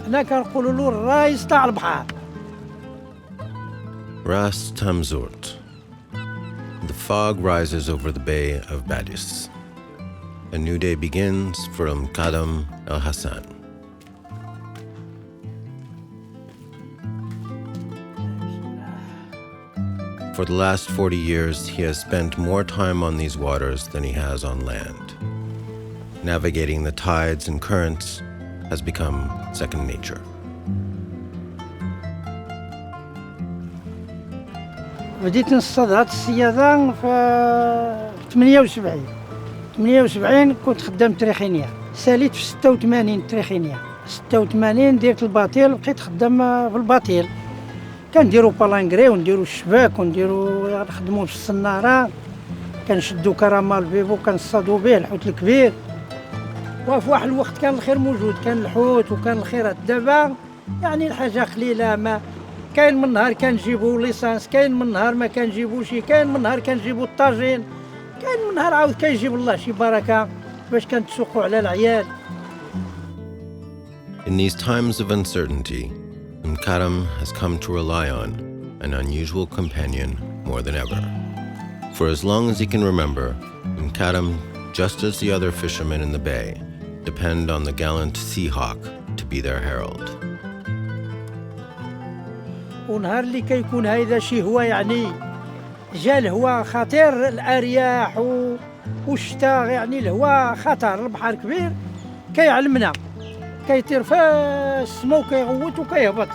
حنا كنقولوا له الرايس تاع البحر. Ras Tamzort. The fog rises over the Bay of Badis. A new day begins for Mkadam El Hassan. For the last 40 years, he has spent more time on these waters than he has on land. Navigating the tides and currents has become second nature. بديت نصطاد هاد الصيادة في 78. 78 كنت خدام تريخينيا، ساليت في 86 تريخينيا. 86 درت الباطيل، بقيت خدام في الباطيل. كنديرو بالانكري ونديرو الشباك ونديرو نخدمو في الصنارة، كنشدو كرامال فيفو كنصطادو به الحوت الكبير. وفي واحد الوقت كان الخير موجود، كان الحوت وكان الخير. دابا يعني الحاجة قليلة، ما كاين من نهار كنجيبو ليسانس، كاين من نهار ما كنجيبوش، كاين من نهار كنجيبو الطاجين، كاين من نهار عاود كيجيب الله شي بركة باش كنتسوقو على العيال. In these times of uncertainty, Mkaram has come to rely on an unusual companion more than ever. For as long as he can remember, Mkaram, just as the other fishermen in the bay, depend on the gallant Sea Hawk to be their herald. ونهار اللي كيكون هيدا شي هو يعني جا الهواء خطير، الارياح والشتاء، يعني الهواء خطر، البحر كبير كيعلمنا، كيطير في السما وكيغوت وكيهبط،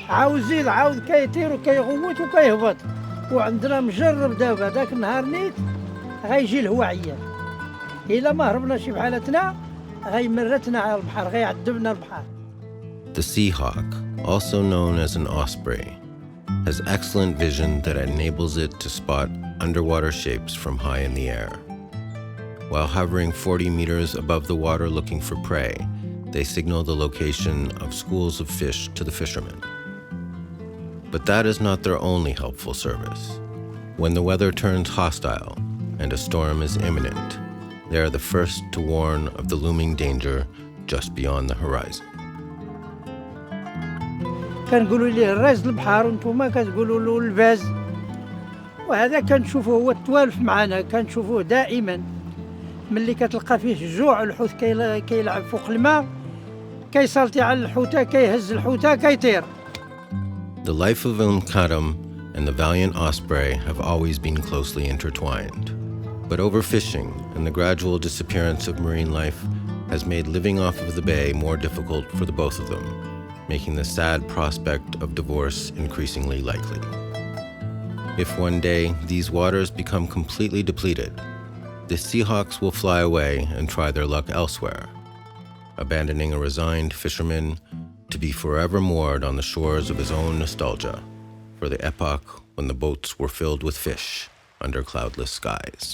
عاود زيد عاود كيطير وكيغوت وكيهبط. وعندنا مجرب دابا داك النهار نيت غيجي الهواء عيان، الا ما هربناش بحالتنا غيمرتنا على البحر، غيعذبنا البحر. The Sea Hawk, also known as an osprey, has excellent vision that enables it to spot underwater shapes from high in the air. While hovering 40 meters above the water looking for prey, they signal the location of schools of fish to the fishermen. But that is not their only helpful service. When the weather turns hostile and a storm is imminent, they are the first to warn of the looming danger just beyond the horizon. كنقولوا ليه الراز البحر وانتوما كتقولوا له الباز، وهذا كنشوفوه هو التوالف معنا، كنشوفوه دائما. ملي كتلقى فيه الجوع الحوت كيلعب فوق الماء، كيسالطي على الحوتة، كيهز الحوتة، كيطير. The life of Mkaram and the valiant osprey have always been closely intertwined. But overfishing and the gradual disappearance of marine life has made living off of the bay more difficult for the both of them, making the sad prospect of divorce increasingly likely. If one day these waters become completely depleted, the Sea Hawks will fly away and try their luck elsewhere, abandoning a resigned fisherman to be forever moored on the shores of his own nostalgia for the epoch when the boats were filled with fish under cloudless skies.